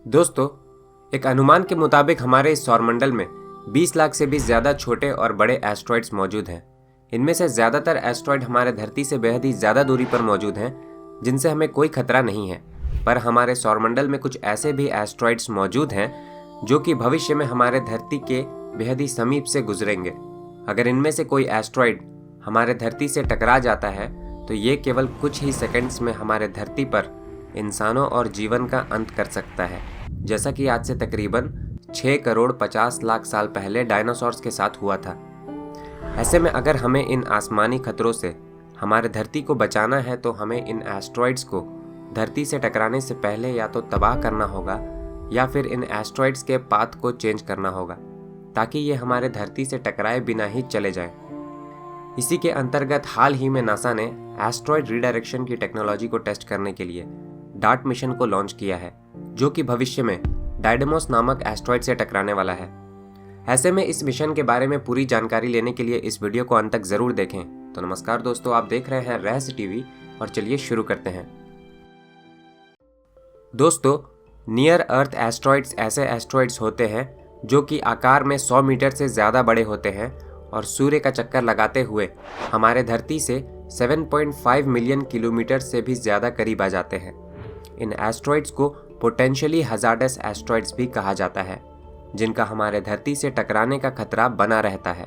दोस्तों, एक अनुमान के मुताबिक हमारे इस सौरमंडल में 20 लाख से भी ज़्यादा छोटे और बड़े एस्ट्रॉइड्स मौजूद हैं। इनमें से ज़्यादातर एस्ट्रॉइड हमारे धरती से बेहद ही ज़्यादा दूरी पर मौजूद हैं, जिनसे हमें कोई खतरा नहीं है। पर हमारे सौरमंडल में कुछ ऐसे भी एस्ट्रॉइड्स मौजूद हैं जो कि भविष्य में हमारे धरती के बेहद ही समीप से गुजरेंगे। अगर इनमें से कोई एस्ट्रॉइड हमारे धरती से टकरा जाता है तो ये केवल कुछ ही सेकंड्स में हमारे धरती पर इंसानों और जीवन का अंत कर सकता है, जैसा कि आज से तकरीबन 6 करोड़ 50 लाख साल पहले डायनासोर्स के साथ हुआ था। ऐसे में अगर हमें इन आसमानी खतरों से हमारे धरती को बचाना है तो हमें इन एस्ट्रॉइड्स को धरती से टकराने से पहले या तो तबाह करना होगा या फिर इन एस्ट्रॉइड्स के पाथ को चेंज करना होगा ताकि ये हमारे धरती से टकराए बिना ही चले जाएं। इसी के अंतर्गत हाल ही में नासा ने एस्ट्रॉइड रीडायरेक्शन की टेक्नोलॉजी को टेस्ट करने के लिए डार्ट मिशन को लॉन्च किया है, जो कि भविष्य में डाइडमोस नामक एस्ट्रॉइड से टकराने वाला है। ऐसे में इस मिशन के बारे में पूरी जानकारी लेने के लिए इस वीडियो को अंत तक जरूर देखें। तो नमस्कार दोस्तों, आप देख रहे हैं रहस्य टीवी और चलिए शुरू करते हैं। दोस्तों, नियर अर्थ एस्ट्रॉइड्स ऐसे एस्ट्रॉइड्स होते हैं जो कि आकार में 100 मीटर से ज़्यादा बड़े होते हैं और सूर्य का चक्कर लगाते हुए हमारे धरती से 7.5 मिलियन किलोमीटर से भी ज़्यादा करीब आ जाते हैं। इन एस्ट्रॉइड्स को पोटेंशियली हजार्डस एस्ट्रॉइड्स भी कहा जाता है, जिनका हमारे धरती से टकराने का खतरा बना रहता है।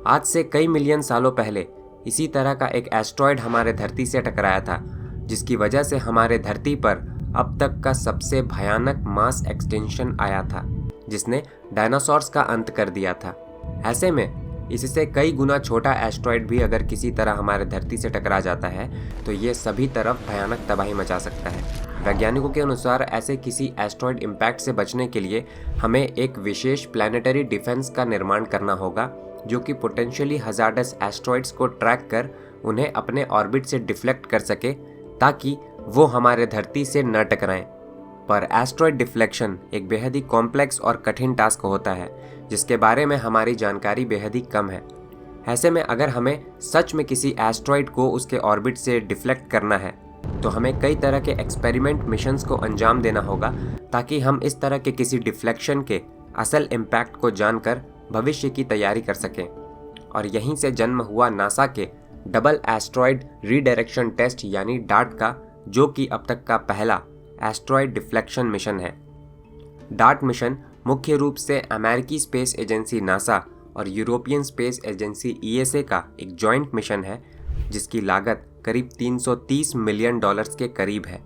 आज से कई मिलियन सालों पहले इसी तरह का एक एस्ट्रॉइड हमारे धरती से टकराया था, जिसकी वजह से हमारे धरती पर अब तक का सबसे भयानक मास एक्सटिंक्शन आया था, जिसने डायनासोर्स का अंत कर दिया था। ऐसे में इससे कई गुना छोटा एस्ट्रॉइड भी अगर किसी तरह हमारे धरती से टकरा जाता है तो ये सभी तरफ भयानक तबाही मचा सकता है। वैज्ञानिकों के अनुसार ऐसे किसी एस्ट्रॉइड इम्पैक्ट से बचने के लिए हमें एक विशेष प्लैनेटरी डिफेंस का निर्माण करना होगा, जो कि पोटेंशियली हजार्डस एस्ट्रॉइड्स को ट्रैक कर उन्हें अपने ऑर्बिट से डिफ्लेक्ट कर सके ताकि वो हमारे धरती से न टकराएं। पर एस्ट्रॉइड डिफ्लेक्शन एक बेहद ही कॉम्प्लेक्स और कठिन टास्क होता है, जिसके बारे में हमारी जानकारी बेहद ही कम है। ऐसे में अगर हमें सच में किसी एस्ट्रॉइड को उसके ऑर्बिट से डिफ्लेक्ट करना है तो हमें कई तरह के एक्सपेरिमेंट मिशंस को अंजाम देना होगा ताकि हम इस तरह के किसी डिफ्लेक्शन के असल इम्पैक्ट को जानकर भविष्य की तैयारी कर सकें। और यहीं से जन्म हुआ नासा के डबल एस्ट्रॉइड रीडायरेक्शन टेस्ट यानी डार्ट का, जो कि अब तक का पहला एस्ट्रॉइड डिफ्लेक्शन मिशन है। डार्ट मिशन मुख्य रूप से अमेरिकी स्पेस एजेंसी नासा और यूरोपियन स्पेस एजेंसी ईएसए का एक जॉइंट मिशन है, जिसकी लागत करीब $330 मिलियन के करीब है।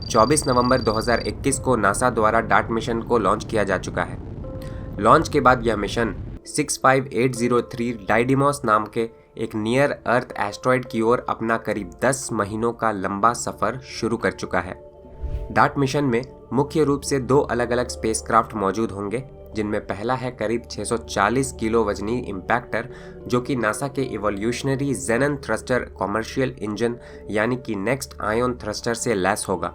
24 नवंबर 2021 को नासा द्वारा डार्ट मिशन को लॉन्च किया जा चुका है। लॉन्च के बाद यह मिशन 65803 डाइडिमोस नाम के एक नियर अर्थ एस्ट्रॉइड की ओर अपना करीब 10 महीनों का लंबा सफर शुरू कर चुका है। डार्ट मिशन में मुख्य रूप से 2 अलग अलग स्पेसक्राफ्ट मौजूद होंगे, जिनमें पहला है करीब 640 किलो वजनी इम्पैक्टर, जो कि नासा के इवोल्यूशनरी जेनन थ्रस्टर कॉमर्शियल इंजन यानी कि नेक्स्ट आयोन थ्रस्टर से लैस होगा।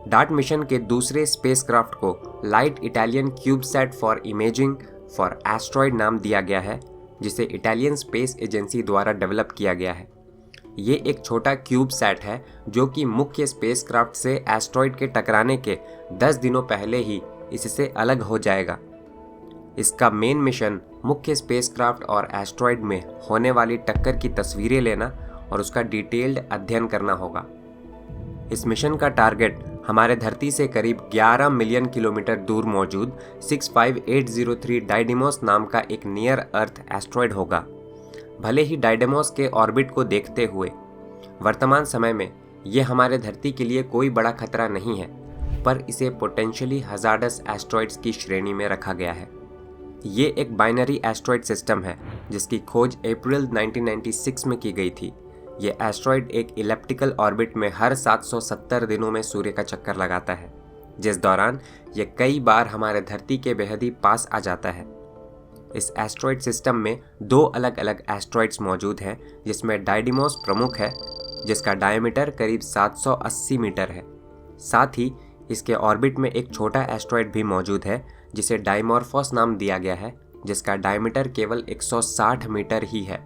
डार्ट मिशन के दूसरे स्पेसक्राफ्ट को light Italian CubeSat for imaging for asteroid नाम दिया गया है, जिसे इटालियन स्पेस एजेंसी द्वारा डेवलप किया गया है। ये एक छोटा क्यूबसैट है जो कि मुख्य स्पेसक्राफ्ट से एस्ट्रॉइड के टकराने के 10 दिनों पहले ही इससे अलग हो जाएगा। इसका मेन मिशन मुख्य स्पेसक्राफ्ट और एस्ट्रॉइड में होने वाली टक्कर की तस्वीरें लेना और उसका डिटेल्ड अध्ययन करना होगा। इस मिशन का टारगेट हमारे धरती से करीब 11 मिलियन किलोमीटर दूर मौजूद 65803 डाइडिमोस नाम का एक नियर अर्थ एस्ट्रॉइड होगा। भले ही डाइडिमोस के ऑर्बिट को देखते हुए वर्तमान समय में ये हमारे धरती के लिए कोई बड़ा खतरा नहीं है, पर इसे पोटेंशियली हजार्डस एस्ट्रॉइड्स की श्रेणी में रखा गया है। ये एक बाइनरी एस्ट्रॉइड सिस्टम है जिसकी खोज अप्रैल 1996 में की गई थी। ये एस्ट्रॉइड एक इलिप्टिकल ऑर्बिट में हर 770 दिनों में सूर्य का चक्कर लगाता है, जिस दौरान ये कई बार हमारे धरती के बेहद ही पास आ जाता है। इस एस्ट्रॉइड सिस्टम में 2 अलग अलग एस्ट्रॉइड्स मौजूद हैं, जिसमें डाइडिमोस प्रमुख है, जिसका डायमीटर करीब 780 मीटर है। साथ ही इसके ऑर्बिट में एक छोटा एस्ट्रॉइड भी मौजूद है, जिसे डाइमॉर्फोस नाम दिया गया है, जिसका डायमीटर केवल 160 मीटर ही है।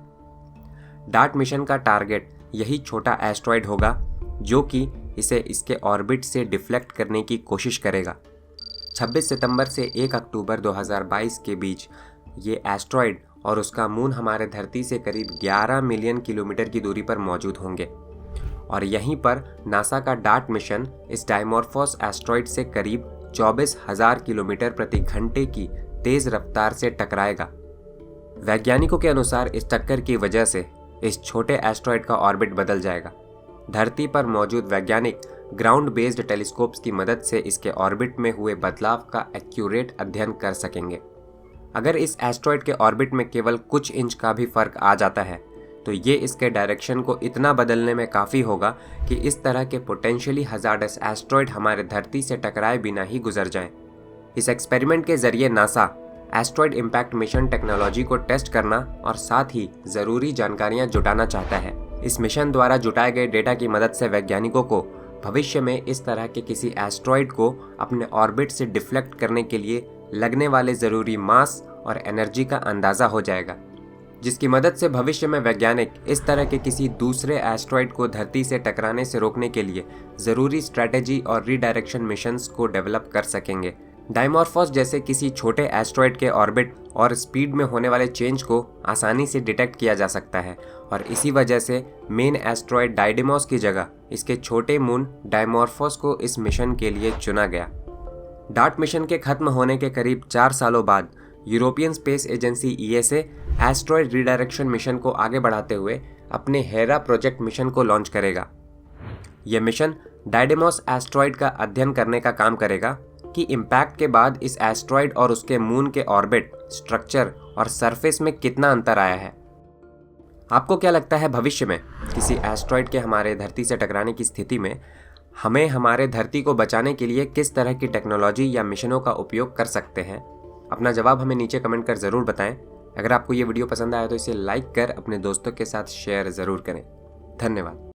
डार्ट मिशन का टारगेट यही छोटा एस्ट्रॉइड होगा, जो कि इसे इसके ऑर्बिट से डिफ्लेक्ट करने की कोशिश करेगा। 26 सितंबर से 1 अक्टूबर 2022 के बीच ये एस्ट्रॉयड और उसका मून हमारे धरती से करीब 11 मिलियन किलोमीटर की दूरी पर मौजूद होंगे और यहीं पर नासा का डार्ट मिशन इस डाइमॉर्फोस एस्ट्रॉयड से करीब 24,000 किलोमीटर प्रति घंटे की तेज रफ्तार से टकराएगा। वैज्ञानिकों के अनुसार इस टक्कर की वजह से इस छोटे एस्ट्रॉयड का ऑर्बिट बदल जाएगा। धरती पर मौजूद वैज्ञानिक ग्राउंड बेस्ड टेलीस्कोप्स की मदद से इसके ऑर्बिट में हुए बदलाव का एक्यूरेट अध्ययन कर सकेंगे। अगर इस एस्ट्रॉयड के ऑर्बिट में केवल कुछ इंच का भी फर्क आ जाता है तो ये इसके डायरेक्शन को इतना बदलने में काफ़ी होगा कि इस तरह के पोटेंशियली हजार्डस एस्ट्रॉयड हमारे धरती से टकराए बिना ही गुजर जाएं। इस एक्सपेरिमेंट के जरिए NASA asteroid impact mission technology को टेस्ट करना और साथ ही ज़रूरी जानकारियां जुटाना चाहता है। इस मिशन द्वारा जुटाए गए डेटा की मदद से वैज्ञानिकों को भविष्य में इस तरह के किसी एस्ट्रॉयड को अपने ऑर्बिट से डिफ्लेक्ट करने के लिए लगने वाले ज़रूरी मास और एनर्जी का अंदाज़ा हो जाएगा, जिसकी मदद से भविष्य में वैज्ञानिक इस तरह के किसी दूसरे एस्ट्रॉयड को धरती से टकराने से रोकने के लिए ज़रूरी स्ट्रैटेजी और रीडायरेक्शन मिशंस को डेवलप कर सकेंगे। डाइमॉर्फोस जैसे किसी छोटे एस्ट्रॉयड के ऑर्बिट और स्पीड में होने वाले चेंज को आसानी से डिटेक्ट किया जा सकता है और इसी वजह से मेन एस्ट्रॉयड डाइडिमोस की जगह इसके छोटे मून डाइमॉर्फोस को इस मिशन के लिए चुना गया। डार्ट मिशन के खत्म होने के करीब 4 सालों बाद European space agency ESA asteroid redirection mission को आगे बढ़ाते हुए अपने हेरा प्रोजेक्ट मिशन को लॉन्च करेगा। यह मिशन डाइडिमोस एस्ट्रॉयड का अध्ययन करने का काम करेगा कि इम्पैक्ट के बाद इस एस्ट्रॉयड और उसके मून के ऑर्बिट, स्ट्रक्चर और सरफेस में कितना अंतर आया है। आपको क्या लगता है भविष्य में किसी एस्ट्रॉयड के हमारे धरती से टकराने की स्थिति में हमें हमारे धरती को बचाने के लिए किस तरह की टेक्नोलॉजी या मिशनों का उपयोग कर सकते हैं? अपना जवाब हमें नीचे कमेंट कर ज़रूर बताएं। अगर आपको ये वीडियो पसंद आया तो इसे लाइक कर अपने दोस्तों के साथ शेयर ज़रूर करें। धन्यवाद।